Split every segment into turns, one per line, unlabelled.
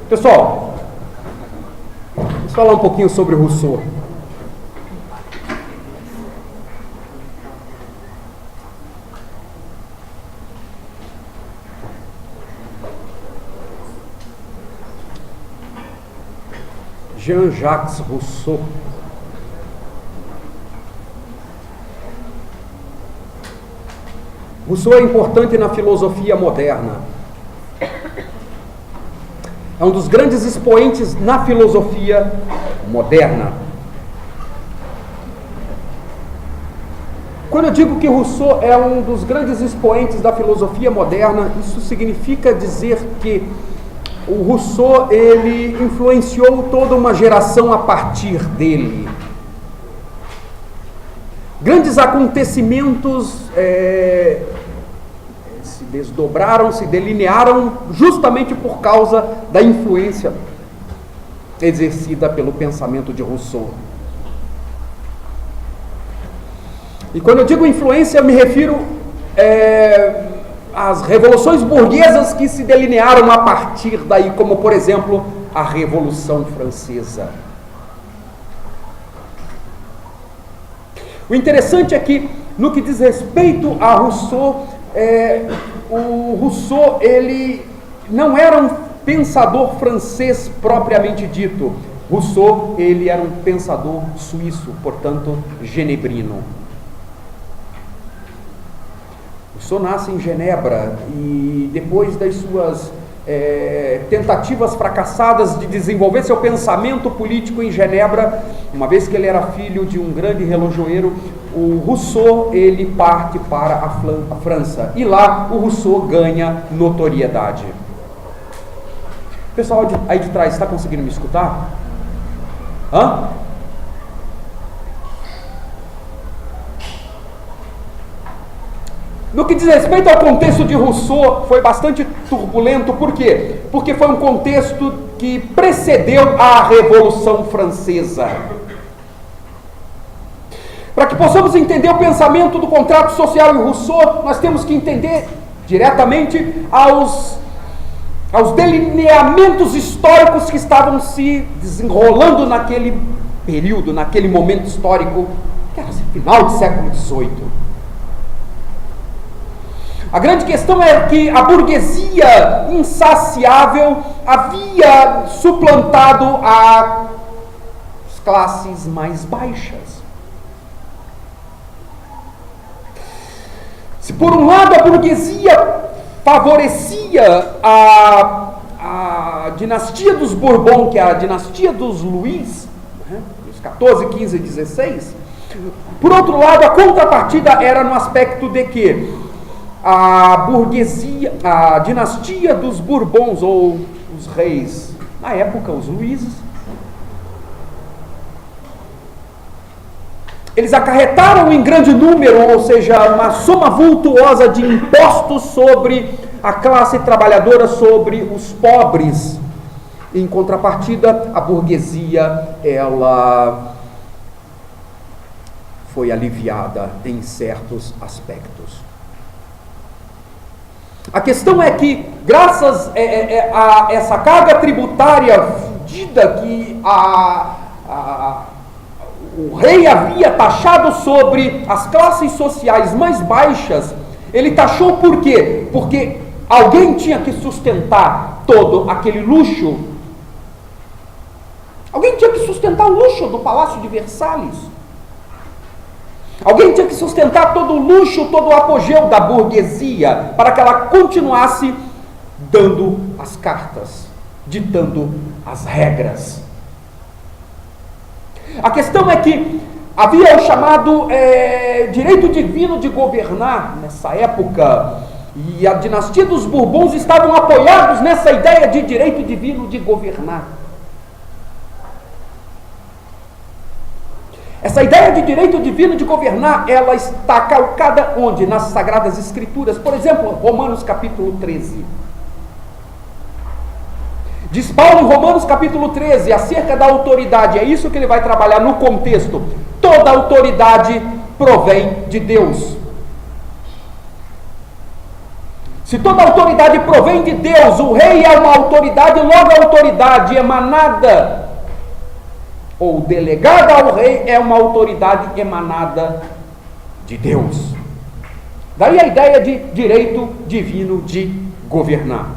Pessoal, vamos falar um pouquinho sobre Rousseau. Jean-Jacques Rousseau. Rousseau é importante na filosofia moderna. É um dos grandes expoentes na filosofia moderna. Quando eu digo que Rousseau é um dos grandes expoentes da filosofia moderna, isso significa dizer que o Rousseau, ele influenciou toda uma geração a partir dele. Grandes acontecimentos se desdobraram, se delinearam justamente por causa da influência exercida pelo pensamento de Rousseau. E quando eu digo influência, eu me refiro às revoluções burguesas que se delinearam a partir daí, como, por exemplo, a Revolução Francesa. O interessante é que, no que diz respeito a Rousseau, o Rousseau, ele não era um pensador francês propriamente dito. Rousseau, ele era um pensador suíço, portanto, genebrino. Rousseau nasce em Genebra e depois das suas tentativas fracassadas de desenvolver seu pensamento político em Genebra, uma vez que ele era filho de um grande relojoeiro, o Rousseau, ele parte para a França e lá o Rousseau ganha notoriedade. Pessoal aí de trás, está conseguindo me escutar? Hã? No que diz respeito ao contexto de Rousseau, foi bastante turbulento. Por quê? Porque foi um contexto que precedeu a Revolução Francesa. Para que possamos entender o pensamento do contrato social em Rousseau, nós temos que entender diretamente aos delineamentos históricos que estavam se desenrolando naquele período, naquele momento histórico, que era final do século XVIII. A grande questão é que a burguesia insaciável havia suplantado as classes mais baixas. Se por um lado a burguesia favorecia a dinastia dos Bourbon, que é a dinastia dos Luís, os 14, 15 e 16, por outro lado a contrapartida era no aspecto de que a burguesia, a dinastia dos Bourbons, ou os reis, na época os Luíses, eles acarretaram em grande número, ou seja, uma soma vultuosa de impostos sobre a classe trabalhadora, sobre os pobres. Em contrapartida, a burguesia, ela foi aliviada em certos aspectos. A questão é que, graças a essa carga tributária fudida que o rei havia taxado sobre as classes sociais mais baixas, ele taxou por quê? Porque alguém tinha que sustentar todo aquele luxo. Alguém tinha que sustentar o luxo do Palácio de Versalhes. Alguém tinha que sustentar todo o luxo, todo o apogeu da burguesia, para que ela continuasse dando as cartas, ditando as regras. A questão é que havia o chamado direito divino de governar nessa época, e a dinastia dos Bourbons estavam apoiados nessa ideia de direito divino de governar. Essa ideia de direito divino de governar, ela está calcada onde? Nas Sagradas Escrituras. Por exemplo, Romanos capítulo 13. Diz Paulo em Romanos capítulo 13, acerca da autoridade, é isso que ele vai trabalhar no contexto. Toda autoridade provém de Deus. Se toda autoridade provém de Deus, o rei é uma autoridade, logo a autoridade emanada ou delegada ao rei é uma autoridade emanada de Deus. Daí a ideia de direito divino de governar.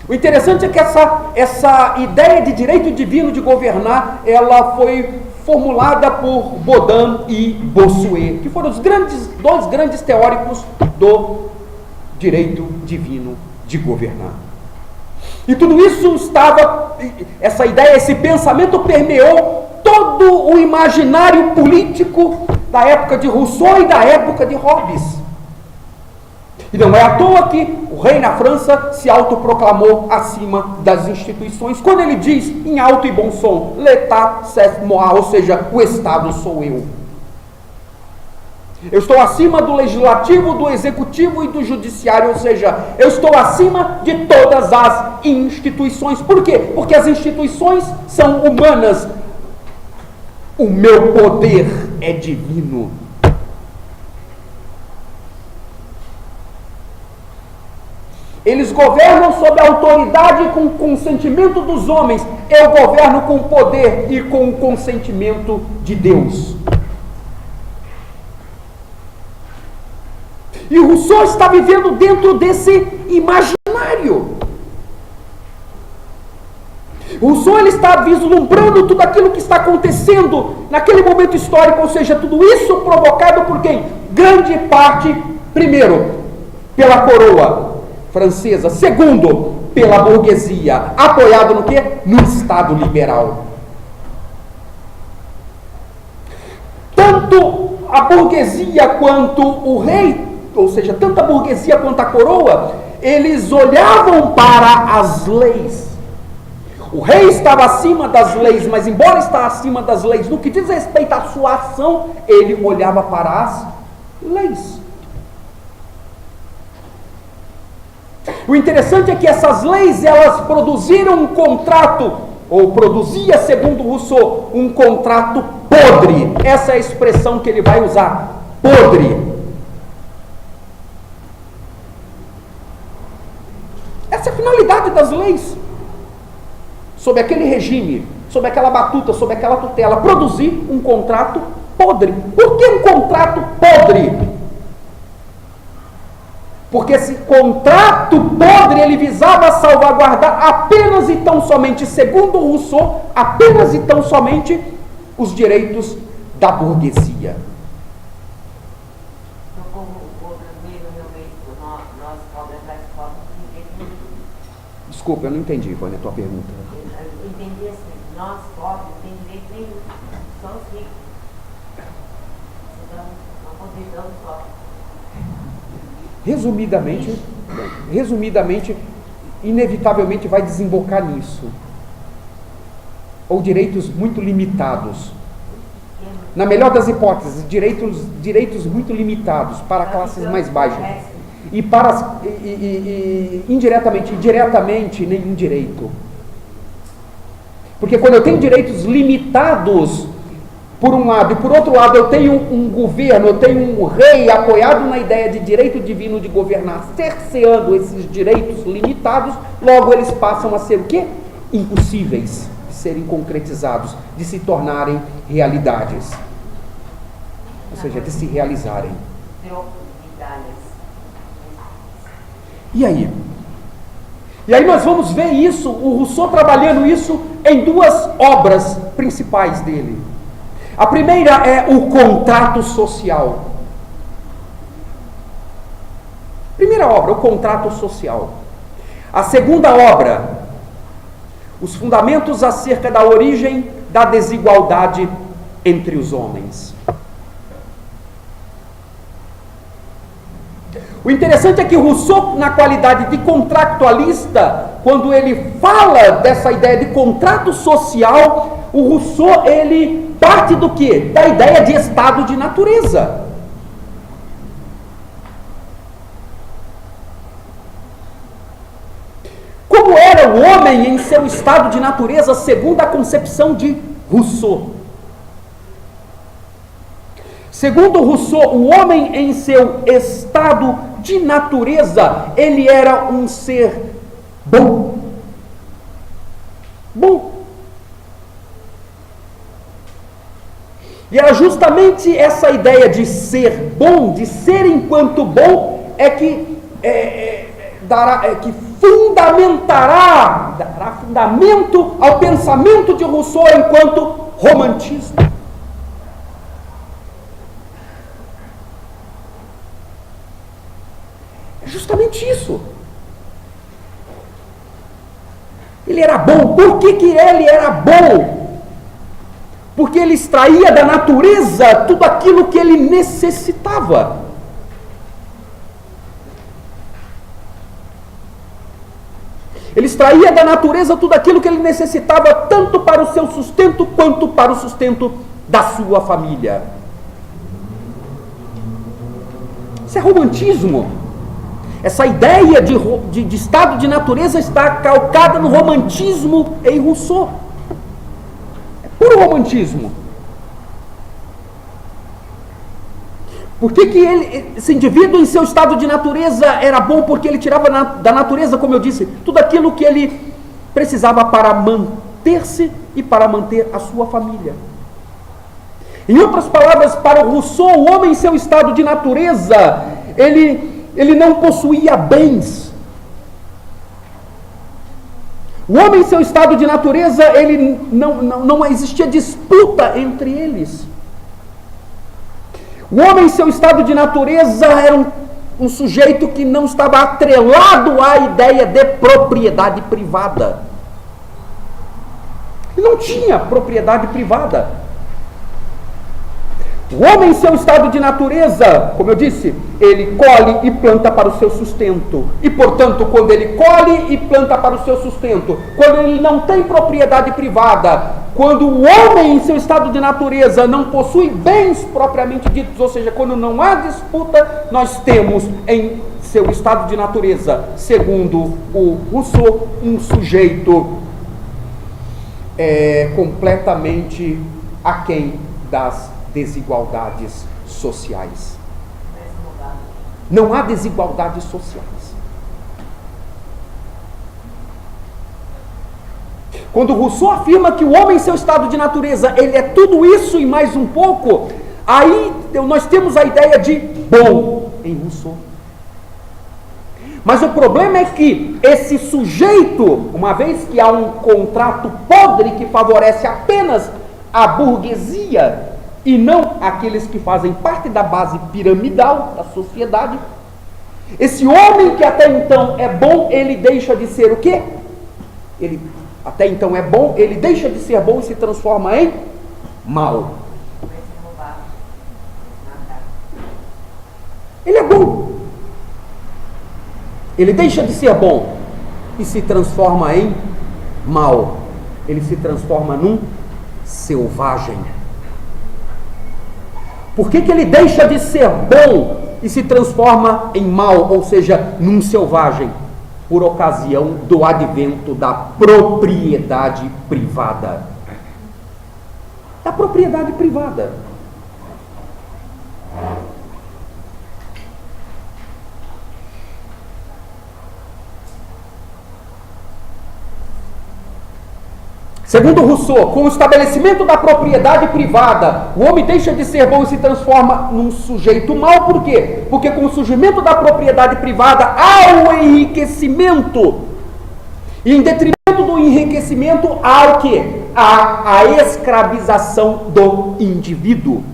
O interessante é que essa ideia de direito divino de governar, ela foi formulada por Baudin e Bossuet, que foram os dois grandes teóricos do direito divino de governar. E tudo isso essa ideia, esse pensamento permeou todo o imaginário político da época de Rousseau e da época de Hobbes. E não é à toa que o rei na França se autoproclamou acima das instituições, quando ele diz em alto e bom som, l'état c'est moi, ou seja, o Estado sou eu. Eu estou acima do legislativo, do executivo e do judiciário, ou seja, eu estou acima de todas as instituições. Por quê? Porque as instituições são humanas. O meu poder é divino. Eles governam sob a autoridade e com o consentimento dos homens. Eu governo com o poder e com o consentimento de Deus. E Rousseau está vivendo dentro desse imaginário. Rousseau ele está vislumbrando tudo aquilo que está acontecendo naquele momento histórico, ou seja, tudo isso provocado por quem? Grande parte, primeiro, pela coroa francesa, segundo, pela burguesia, apoiado no quê? No Estado liberal. Tanto a burguesia quanto o rei, ou seja, tanto a burguesia quanto a coroa, eles olhavam para as leis. O rei estava acima das leis, mas embora está acima das leis, no que diz respeito à sua ação, ele olhava para as leis. O interessante é que essas leis, elas produziram um contrato, ou produzia, segundo Rousseau, um contrato podre. Essa é a expressão que ele vai usar, podre. Essa é a finalidade das leis. Sob aquele regime, sob aquela batuta, sob aquela tutela, produzir um contrato podre. Por que um contrato podre? Porque esse contrato podre, ele visava salvaguardar apenas e tão somente, segundo Rousseau, apenas e tão somente os direitos da burguesia. Desculpa, eu não entendi, Vânia, a tua pergunta.
Eu entendi assim, nós pobres tem direito nenhum, só os ricos. Então, não convidamos os pobres.
Resumidamente, inevitavelmente vai desembocar nisso. Ou direitos muito limitados. Na melhor das hipóteses, direitos muito limitados para classes mais baixas. E para indiretamente, diretamente, nenhum direito. Porque quando eu tenho direitos limitados, por um lado, e por outro lado eu tenho um governo, eu tenho um rei apoiado na ideia de direito divino de governar, cerceando esses direitos limitados, logo eles passam a ser o quê? Impossíveis de serem concretizados, de se tornarem realidades. Ou seja, de se realizarem. E aí? E aí nós vamos ver isso, o Rousseau trabalhando isso em duas obras principais dele. A primeira é o contrato social. Primeira obra, o contrato social. A segunda obra, os fundamentos acerca da origem da desigualdade entre os homens. O interessante é que Rousseau, na qualidade de contractualista, quando ele fala dessa ideia de contrato social, o Rousseau, ele parte do quê? Da ideia de estado de natureza. Como era o homem em seu estado de natureza, segundo a concepção de Rousseau? Segundo Rousseau, o homem em seu estado de natureza, ele era um ser bom. Bom. E era justamente essa ideia de ser bom, de ser enquanto bom, que dará fundamento ao pensamento de Rousseau enquanto romantismo. É justamente isso. Ele era bom. Por que ele era bom? Porque ele extraía da natureza tudo aquilo que ele necessitava. Ele extraía da natureza tudo aquilo que ele necessitava, tanto para o seu sustento, quanto para o sustento da sua família. Isso é romantismo. Essa ideia de estado de natureza está calcada no romantismo em Rousseau. É puro romantismo. Por que esse indivíduo em seu estado de natureza era bom? Porque ele tirava da natureza, como eu disse, tudo aquilo que ele precisava para manter-se e para manter a sua família. Em outras palavras, para o Rousseau, o homem em seu estado de natureza, ele não possuía bens. O homem em seu estado de natureza, não existia disputa entre eles. O homem em seu estado de natureza era um sujeito que não estava atrelado à ideia de propriedade privada. Ele não tinha propriedade privada. O homem em seu estado de natureza, como eu disse, ele colhe e planta para o seu sustento. E, portanto, quando ele colhe e planta para o seu sustento, quando ele não tem propriedade privada, quando o homem em seu estado de natureza não possui bens propriamente ditos, ou seja, quando não há disputa, nós temos em seu estado de natureza, segundo o Rousseau, um sujeito completamente aquém das desigualdades sociais. Não há desigualdades sociais. Quando Rousseau afirma que o homem em seu estado de natureza, ele é tudo isso e mais um pouco, aí nós temos a ideia de bom em Rousseau. Mas o problema é que esse sujeito, uma vez que há um contrato podre que favorece apenas a burguesia e não aqueles que fazem parte da base piramidal da sociedade, esse homem que até então é bom, ele deixa de ser o quê? Ele até então é bom, ele deixa de ser bom e se transforma em mal. Ele é bom. Ele deixa de ser bom e se transforma em mal. Ele se transforma num selvagem. Por que ele deixa de ser bom e se transforma em mal, ou seja, num selvagem? Por ocasião do advento da propriedade privada. Da propriedade privada. Segundo Rousseau, com o estabelecimento da propriedade privada, o homem deixa de ser bom e se transforma num sujeito mau. Por quê? Porque com o surgimento da propriedade privada há o enriquecimento. E em detrimento do enriquecimento há o quê? Há a escravização do indivíduo.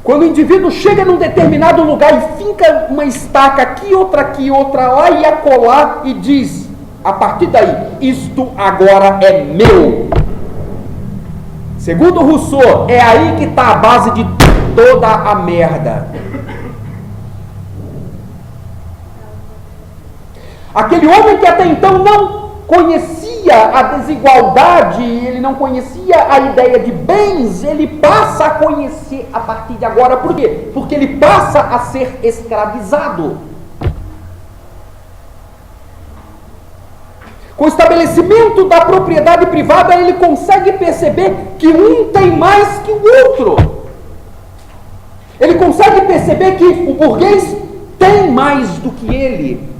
Quando o indivíduo chega num determinado lugar e finca uma estaca aqui, outra lá e acolá e diz, a partir daí, isto agora é meu. Segundo Rousseau, é aí que está a base de toda a merda. Aquele homem que até então não conhecia a desigualdade, ele não conhecia a ideia de bens, ele passa a conhecer a partir de agora. Por quê? Porque ele passa a ser escravizado. Com o estabelecimento da propriedade privada, ele consegue perceber que um tem mais que o outro. Ele consegue perceber que o burguês tem mais do que ele.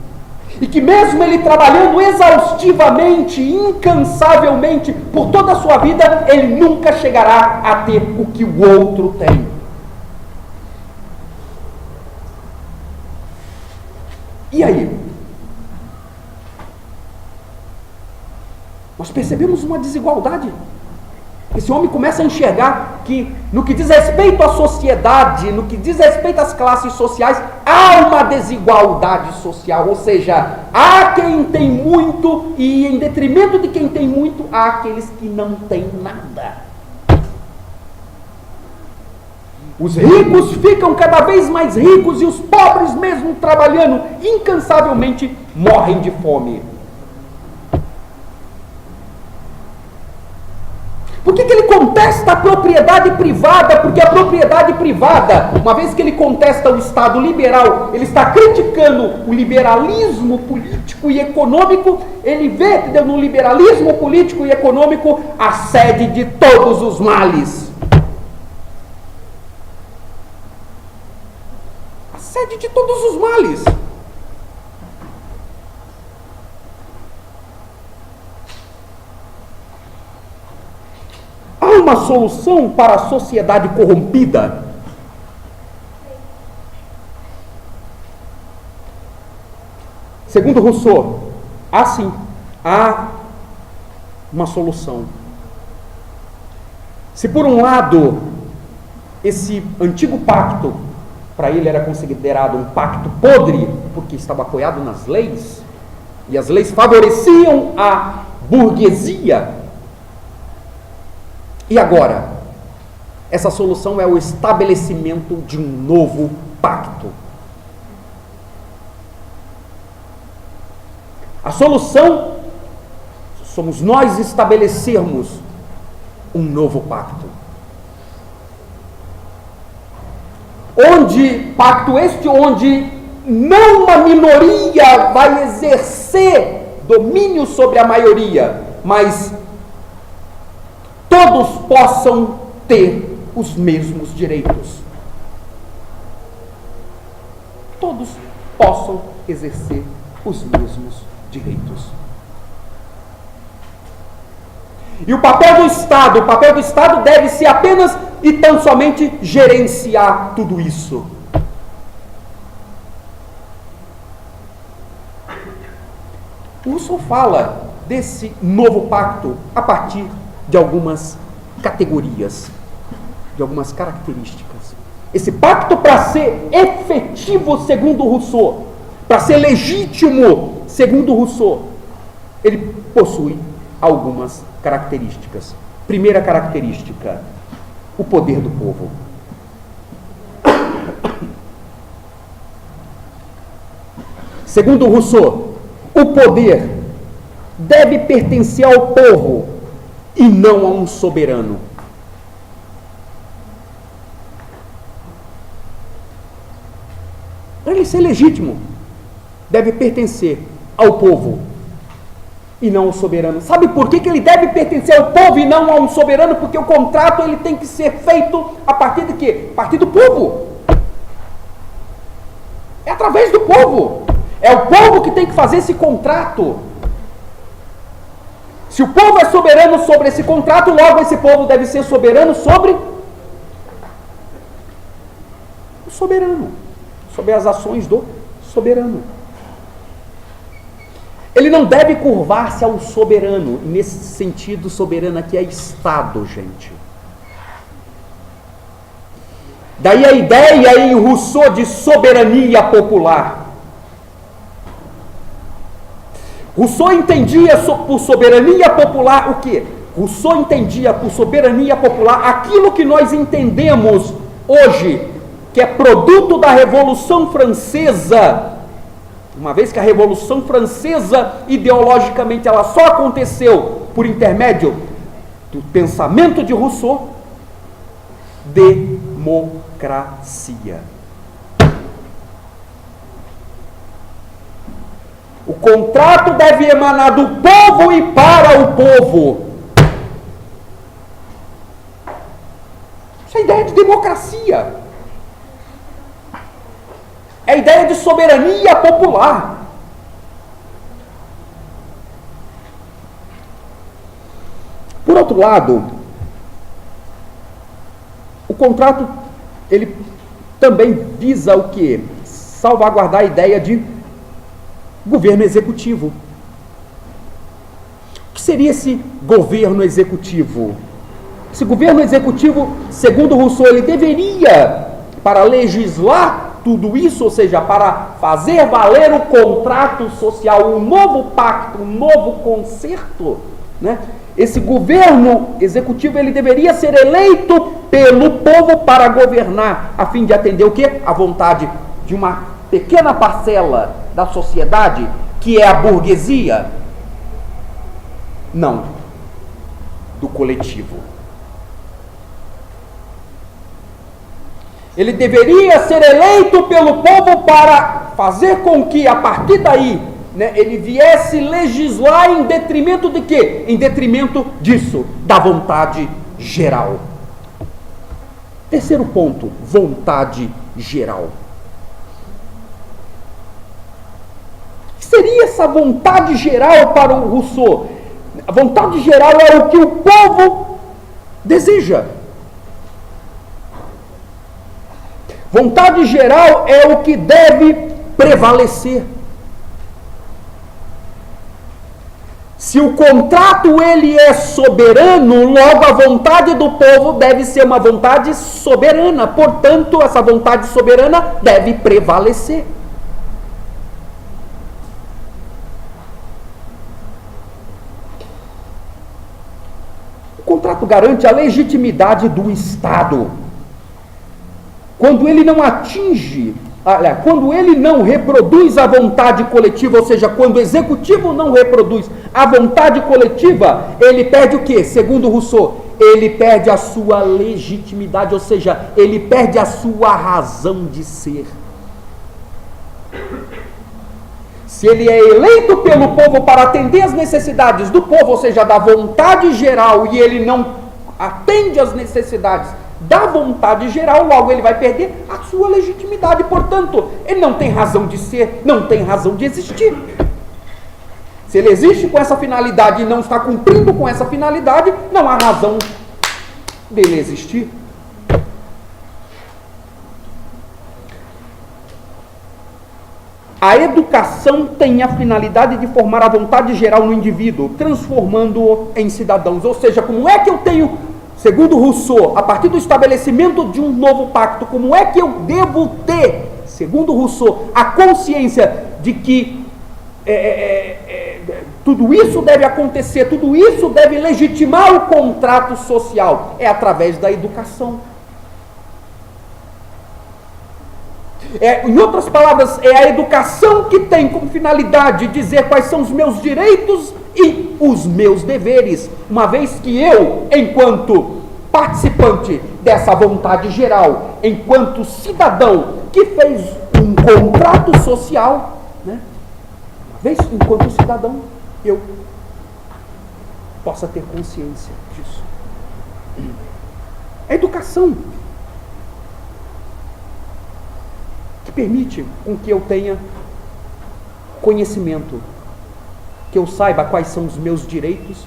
E que mesmo ele trabalhando exaustivamente, incansavelmente, por toda a sua vida, ele nunca chegará a ter o que o outro tem. E aí? Nós percebemos uma desigualdade. Esse homem começa a enxergar que, no que diz respeito à sociedade, no que diz respeito às classes sociais, há uma desigualdade social. Ou seja, há quem tem muito e, em detrimento de quem tem muito, há aqueles que não têm nada. Os ricos ficam cada vez mais ricos e os pobres, mesmo trabalhando incansavelmente, morrem de fome. Por que ele contesta a propriedade privada? Porque a propriedade privada, uma vez que ele contesta o Estado liberal, ele está criticando o liberalismo político e econômico, ele vê, entendeu, no liberalismo político e econômico a sede de todos os males. A sede de todos os males. Há uma solução para a sociedade corrompida? Segundo Rousseau, há uma solução. Se por um lado, esse antigo pacto, para ele era considerado um pacto podre, porque estava apoiado nas leis, e as leis favoreciam a burguesia. E agora? Essa solução é o estabelecimento de um novo pacto. A solução somos nós estabelecermos um novo pacto. Pacto este onde não uma minoria vai exercer domínio sobre a maioria, mas todos possam ter os mesmos direitos. Todos possam exercer os mesmos direitos. E o papel do Estado deve ser apenas e tão somente gerenciar tudo isso. O Rousseau fala desse novo pacto a partir de algumas categorias, de algumas características. Esse pacto, para ser efetivo segundo Rousseau, para ser legítimo segundo Rousseau, ele possui algumas características. Primeira característica, o poder do povo. Segundo Rousseau, o poder deve pertencer ao povo e não a um soberano. Para ele ser legítimo, deve pertencer ao povo e não ao soberano. Sabe por que ele deve pertencer ao povo e não a um soberano? Porque o contrato ele tem que ser feito a partir de quê? A partir do povo. É através do povo. É o povo que tem que fazer esse contrato. Se o povo é soberano sobre esse contrato, logo esse povo deve ser soberano sobre o soberano, sobre as ações do soberano. Ele não deve curvar-se ao soberano. Nesse sentido, soberano aqui é Estado, gente. Daí a ideia em Rousseau de soberania popular. Rousseau entendia por soberania popular o quê? Rousseau entendia por soberania popular aquilo que nós entendemos hoje, que é produto da Revolução Francesa. Uma vez que a Revolução Francesa, ideologicamente, ela só aconteceu por intermédio do pensamento de Rousseau, democracia. O contrato deve emanar do povo e para o povo. Isso é a ideia de democracia. É a ideia de soberania popular. Por outro lado, o contrato, ele também visa o quê? Salvaguardar a ideia de governo executivo. O que seria esse governo executivo? Esse governo executivo, segundo Rousseau, ele deveria, para legislar tudo isso, ou seja, para fazer valer o contrato social, um novo pacto, um novo concerto, né? Esse governo executivo, ele deveria ser eleito pelo povo para governar, a fim de atender o quê? A vontade de uma pequena parcela da sociedade, que é a burguesia? Não, do coletivo. Ele deveria ser eleito pelo povo para fazer com que, a partir daí, né, ele viesse legislar em detrimento de quê? Em detrimento disso, da vontade geral. Terceiro ponto, vontade geral. O que seria essa vontade geral para o Rousseau? A vontade geral é o que o povo deseja. Vontade geral é o que deve prevalecer. Se o contrato ele é soberano, logo a vontade do povo deve ser uma vontade soberana. Portanto, essa vontade soberana deve prevalecer. O contrato garante a legitimidade do Estado. Quando ele não atinge, quando ele não reproduz a vontade coletiva, ou seja, quando o executivo não reproduz a vontade coletiva, ele perde o quê? Segundo Rousseau, ele perde a sua legitimidade, ou seja, ele perde a sua razão de ser. Se ele é eleito pelo povo para atender as necessidades do povo, ou seja, da vontade geral, e ele não atende às necessidades da vontade geral, logo ele vai perder a sua legitimidade. Portanto, ele não tem razão de ser, não tem razão de existir. Se ele existe com essa finalidade e não está cumprindo com essa finalidade, não há razão dele existir. A educação tem a finalidade de formar a vontade geral no indivíduo, transformando-o em cidadãos. Ou seja, como é que eu tenho, segundo Rousseau, a partir do estabelecimento de um novo pacto, como é que eu devo ter, segundo Rousseau, a consciência de que tudo isso deve acontecer, tudo isso deve legitimar o contrato social? É através da educação. Em outras palavras, é a educação que tem como finalidade dizer quais são os meus direitos e os meus deveres, uma vez que eu, enquanto participante dessa vontade geral, enquanto cidadão que fez um contrato social, né, uma vez enquanto cidadão, eu possa ter consciência disso. A educação que permite com que eu tenha conhecimento, que eu saiba quais são os meus direitos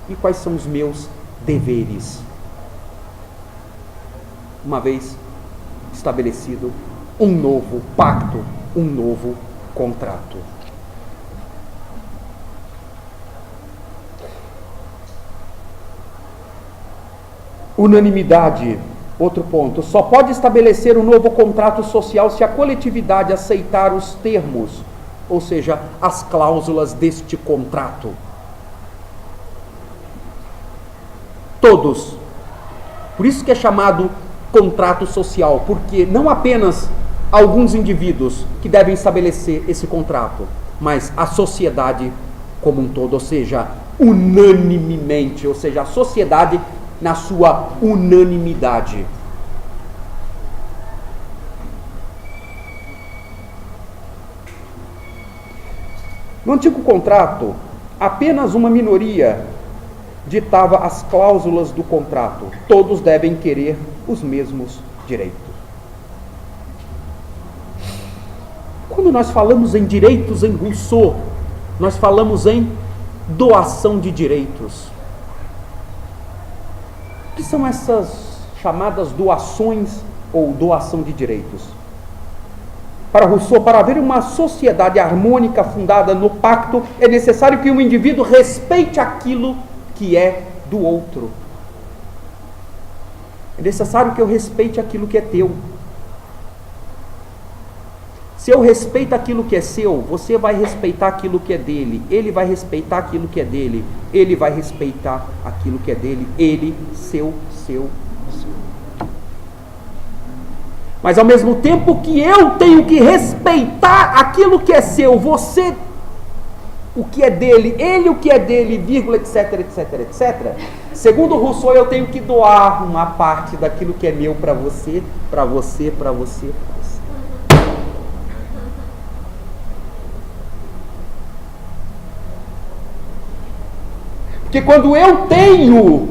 e quais são os meus deveres. Uma vez estabelecido um novo pacto, um novo contrato. Unanimidade. Outro ponto, só pode estabelecer um novo contrato social se a coletividade aceitar os termos, ou seja, as cláusulas deste contrato. Todos. Por isso que é chamado contrato social, porque não apenas alguns indivíduos que devem estabelecer esse contrato, mas a sociedade como um todo, ou seja, unanimemente, ou seja, a sociedade na sua unanimidade. No antigo contrato, apenas uma minoria ditava as cláusulas do contrato. Todos devem querer os mesmos direitos. Quando nós falamos em direitos em Rousseau, nós falamos em doação de direitos. O que são essas chamadas doações ou doação de direitos? Para Rousseau, para haver uma sociedade harmônica fundada no pacto, é necessário que um indivíduo respeite aquilo que é do outro. É necessário que eu respeite aquilo que é teu. Se eu respeito aquilo que é seu, você vai respeitar aquilo que é dele. Ele vai respeitar aquilo que é dele. Ele vai respeitar aquilo que é dele. Ele, seu. Mas ao mesmo tempo que eu tenho que respeitar aquilo que é seu, você, o que é dele, ele, o que é dele, vírgula, etc, etc, etc. Segundo Rousseau, eu tenho que doar uma parte daquilo que é meu para você, para você, para você, para você. Porque quando eu tenho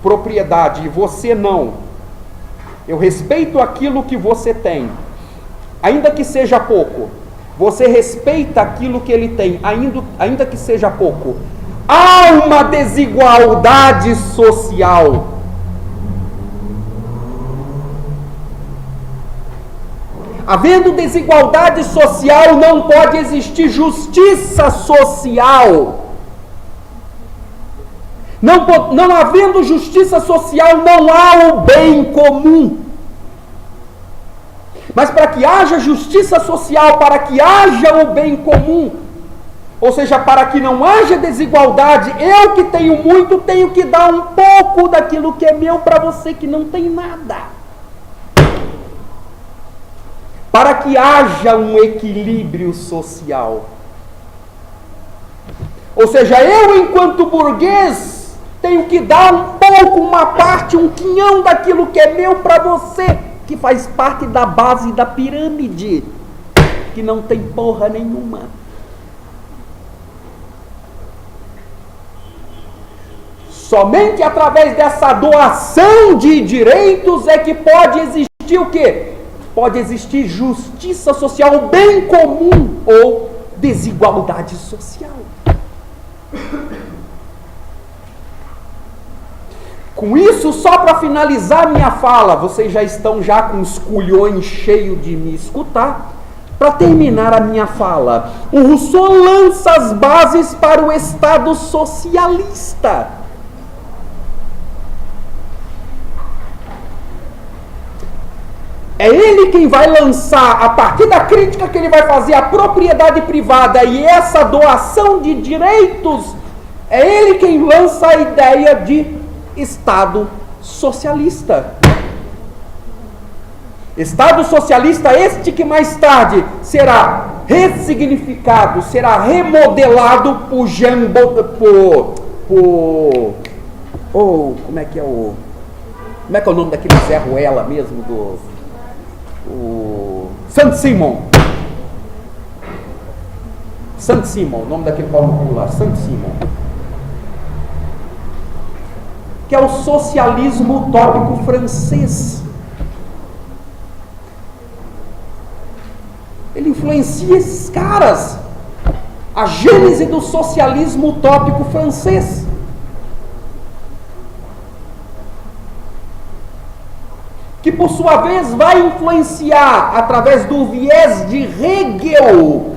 propriedade e você não, eu respeito aquilo que você tem, ainda que seja pouco. Você respeita aquilo que ele tem, ainda que seja pouco. Há uma desigualdade social. Havendo desigualdade social, não pode existir justiça social. Não havendo justiça social, não há o bem comum. Mas para que haja justiça social, para que haja o bem comum, ou seja, para que não haja desigualdade, eu que tenho muito, tenho que dar um pouco daquilo que é meu para você que não tem nada. Para que haja um equilíbrio social. Ou seja, eu enquanto burguês tenho que dar um pouco, uma parte, um quinhão daquilo que é meu para você, que faz parte da base da pirâmide, que não tem porra nenhuma. Somente através dessa doação de direitos é que pode existir o quê? Pode existir justiça social, bem comum ou desigualdade social. Com isso, só para finalizar minha fala, vocês já estão com os culhões cheios de me escutar. Para terminar a minha fala, o Rousseau lança as bases para o Estado socialista. É ele quem vai lançar, a partir da crítica que ele vai fazer à propriedade privada e essa doação de direitos, é ele quem lança a ideia de Estado socialista. Estado socialista este que mais tarde será ressignificado, será remodelado por como é que é o nome daquele Zé Ruela mesmo Saint-Simon, o nome daquele Paulo popular, Saint-Simon, que é o socialismo utópico francês. Ele influencia esses caras, a gênese do socialismo utópico francês. Que por sua vez vai influenciar, através do viés de Hegel,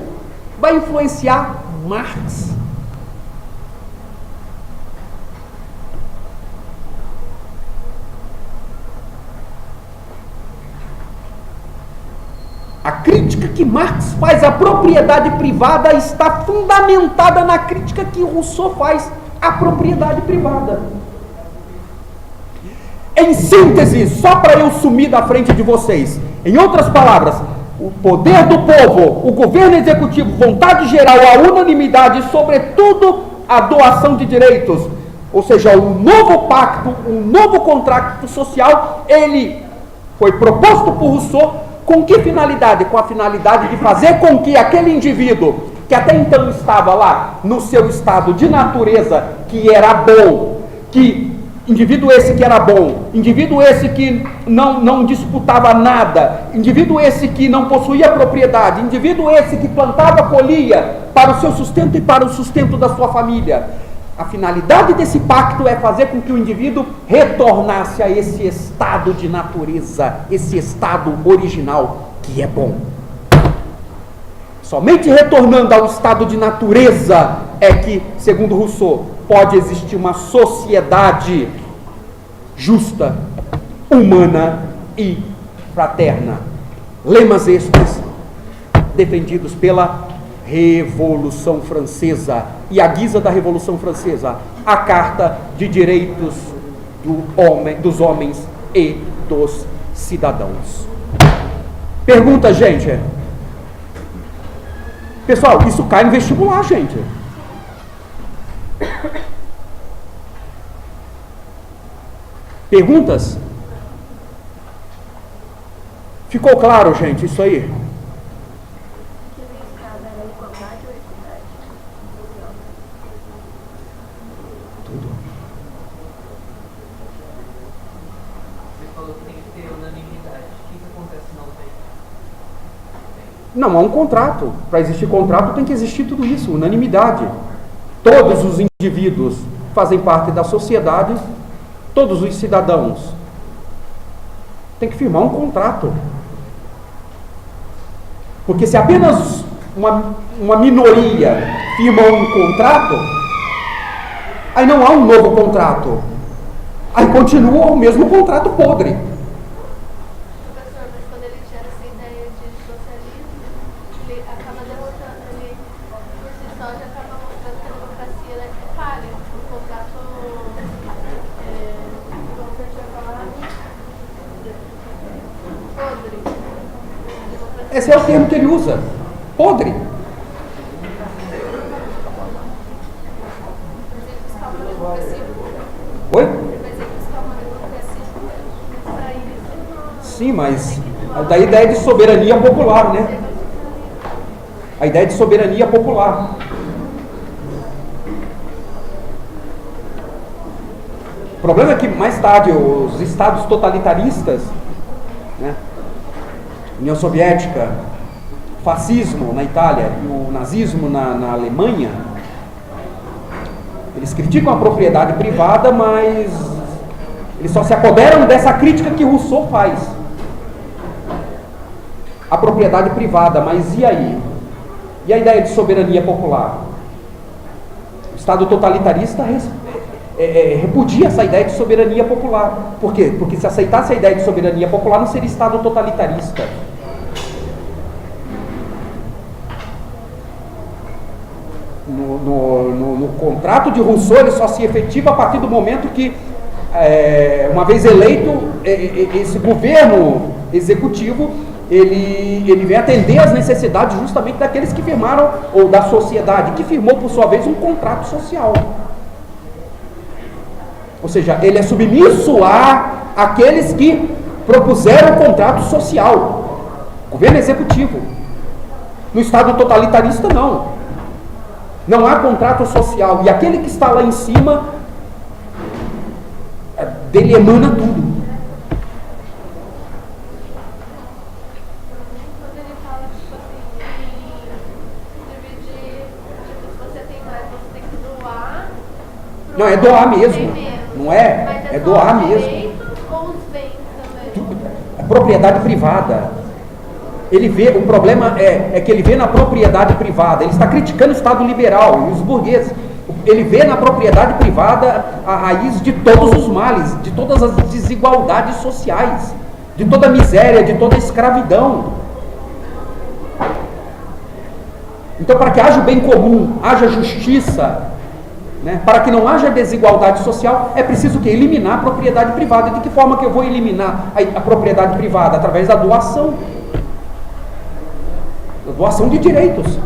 vai influenciar Marx. A crítica que Marx faz à propriedade privada está fundamentada na crítica que Rousseau faz à propriedade privada. Em síntese, só para eu sumir da frente de vocês, em outras palavras, o poder do povo, o governo executivo, vontade geral, a unanimidade, sobretudo a doação de direitos, ou seja, um novo pacto, um novo contrato social, ele foi proposto por Rousseau Com que finalidade? Com a finalidade de fazer com que aquele indivíduo, que até então estava lá no seu estado de natureza, que era bom, indivíduo esse que era bom, indivíduo esse que não disputava nada, indivíduo esse que não possuía propriedade, indivíduo esse que plantava, colhia para o seu sustento e para o sustento da sua família. A finalidade desse pacto é fazer com que o indivíduo retornasse a esse estado de natureza, esse estado original que é bom. Somente retornando ao estado de natureza é que, segundo Rousseau, pode existir uma sociedade justa, humana e fraterna. Lemas estes defendidos pela Revolução Francesa, e à guisa da Revolução Francesa, a Carta de Direitos dos Homens e dos Cidadãos. Pergunta, gente. Pessoal, isso cai no vestibular, gente. Perguntas? Ficou claro, gente, isso aí? Tudo.
Você falou que tem que ter unanimidade. O que acontece se não tem?
Não, há um contrato. Para existir contrato tem que existir tudo isso, unanimidade. Todos os indivíduos fazem parte da sociedade, todos os cidadãos têm que firmar um contrato. Porque se apenas uma minoria firma um contrato, aí não há um novo contrato. Aí continua o mesmo contrato podre.
Professor, mas quando ele gera essa ideia de socialismo, ele acaba derrotando, ele por si só já acaba mostrando que a democracia é falha. O contrato, como o senhor tinha falado, podre.
Esse é o termo que ele usa. Podre. Oi? Sim, mas da ideia de soberania popular, né? A ideia de soberania popular. O problema é que mais tarde os estados totalitaristas, né? União Soviética, fascismo na Itália e o nazismo na Alemanha, eles criticam a propriedade privada, mas eles só se apoderam dessa crítica que Rousseau faz. A propriedade privada, mas e aí? E a ideia de soberania popular? O Estado totalitarista repudia essa ideia de soberania popular. Por quê? Porque se aceitasse a ideia de soberania popular, não seria Estado totalitarista. No contrato de Rousseau, ele só se efetiva a partir do momento que, uma vez eleito, esse governo executivo, ele vem atender às necessidades justamente daqueles que firmaram, ou da sociedade, que firmou, por sua vez, um contrato social. Ou seja, ele é submisso àqueles que propuseram o contrato social. Governo executivo. No Estado totalitarista, não. Não há contrato social. E aquele que está lá em cima, dele emana tudo.
Quando ele fala, tipo assim, dividir, tipo, se você tem mais, você tem que doar.
Não, é doar mesmo. Não é?
Mas
É doar
só os
mesmo.
direitos ou os bens também?
É propriedade privada. Ele vê, o problema é que ele vê na propriedade privada, ele está criticando o Estado liberal e os burgueses. Ele vê na propriedade privada a raiz de todos os males, de todas as desigualdades sociais, de toda a miséria, de toda a escravidão. Então, para que haja o bem comum, haja justiça, né, para que não haja desigualdade social, é preciso que eliminar a propriedade privada. De que forma que eu vou eliminar a propriedade privada? Através da doação. Doação de direitos.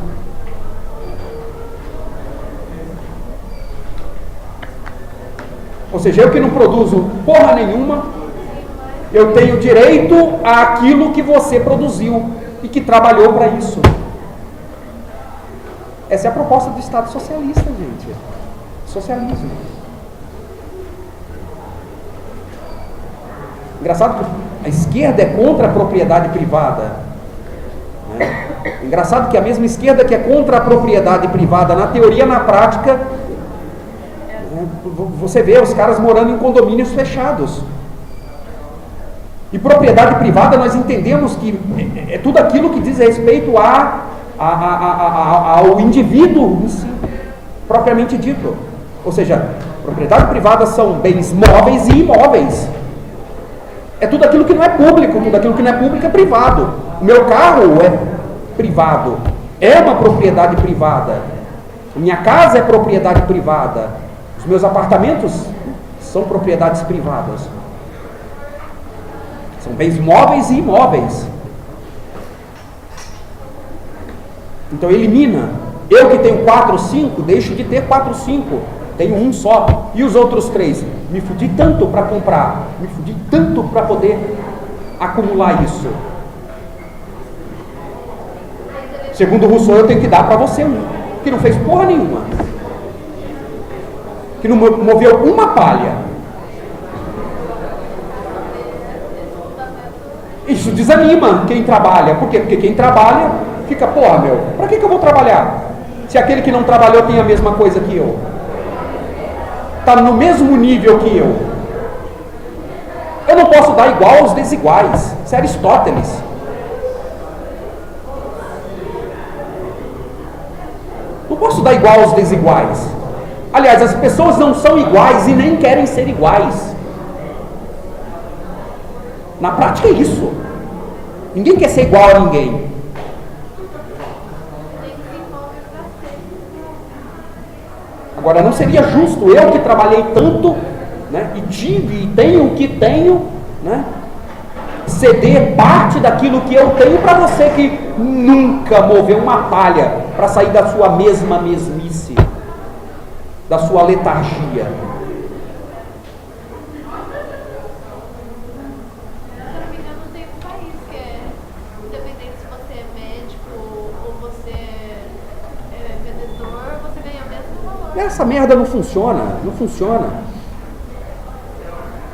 Ou seja, eu que não produzo porra nenhuma, Eu tenho direito àquilo que você produziu e que trabalhou para isso. Essa é a proposta do Estado socialista, gente. Socialismo. Engraçado que a esquerda é contra a propriedade privada. Né? Engraçado que a mesma esquerda que é contra a propriedade privada, na teoria, na prática, né, você vê os caras morando em condomínios fechados. E propriedade privada nós entendemos que é tudo aquilo que diz respeito ao indivíduo em si, propriamente dito. Ou seja, propriedade privada são bens móveis e imóveis. É tudo aquilo que não é público, tudo aquilo que não é público é privado. O meu carro é privado, é uma propriedade privada. A minha casa é propriedade privada. Os meus apartamentos são propriedades privadas. São bens móveis e imóveis. Então elimina. Eu que tenho 4 ou 5, deixo de ter 4 ou 5. Tenho um só. E os outros 3? Me fudi tanto para comprar. Me fudi tanto para poder acumular isso. Segundo Rousseau, eu tenho que dar para você um. Que não fez porra nenhuma. Que não moveu uma palha. Isso desanima quem trabalha. Por quê? Porque quem trabalha fica, porra, meu, para que eu vou trabalhar? Se aquele que não trabalhou tem a mesma coisa que eu. Está no mesmo nível que eu. Eu não posso dar igual aos desiguais. Isso é Aristóteles. Não posso dar igual aos desiguais. Aliás, as pessoas não são iguais e nem querem ser iguais. Na prática é isso. Ninguém quer ser igual a ninguém. Agora, não seria justo eu que trabalhei tanto, né, e tive e tenho o que tenho, né, ceder parte daquilo que eu tenho para você que nunca moveu uma palha para sair da sua mesma mesmice, da sua letargia. Essa merda não funciona, não funciona.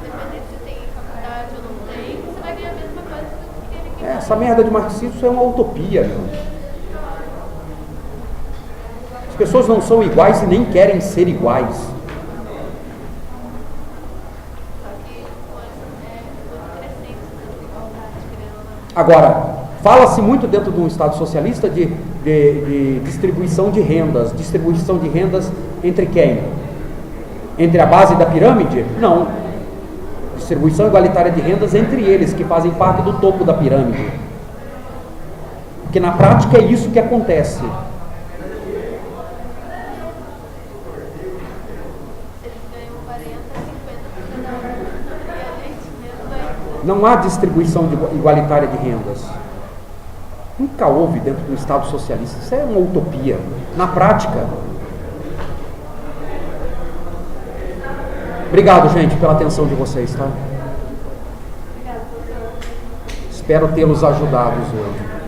Independente se tem faculdade ou não tem, você vai ganhar a mesma coisa que ele que
Essa merda de marxismo é uma utopia, meu. As pessoas não são iguais e nem querem ser iguais.
Só que é muito crescente essa desigualdade, querendo ou não.
Agora, fala-se muito dentro de um Estado socialista de distribuição de rendas. Distribuição de rendas entre quem? Entre a base da pirâmide? Não. Distribuição igualitária de rendas entre eles, que fazem parte do topo da pirâmide. Porque na prática é isso que acontece.
Eles ganham 40, 50 por cada um. E a gente mesmo vai.
Não há distribuição igualitária de rendas. Nunca houve dentro do Estado socialista. Isso é uma utopia. Na prática. Obrigado, gente, pela atenção de vocês, tá?
Obrigada, professor.
Espero tê-los ajudado hoje.